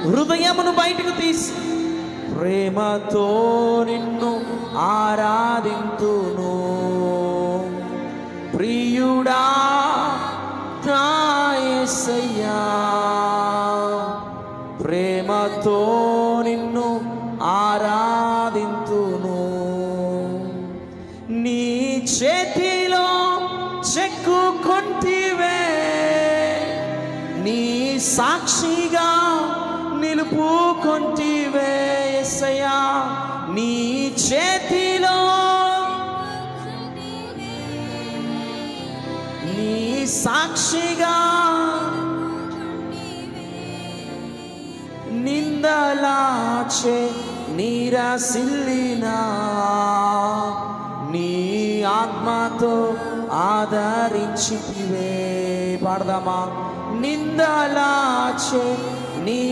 హృదయమును బయటకు తీసి ప్రేమతో నిన్ను ఆరాధింతును. ప్రియుడా నా యేసయ్యా, ప్రేమతో నిన్ను ఆరాధింతును. నీ చేతిలో చెక్కుకొంటివే, నీ సాక్షిగా నిలుపుకొంటివే యేసయ్యా. నీ చేతిలో నీ సాక్షిగా నిందలాచే నీరసిల్లినా నీ ఆత్మతో ఆదరించితివే. పాడదామా? నిందలాచే నీ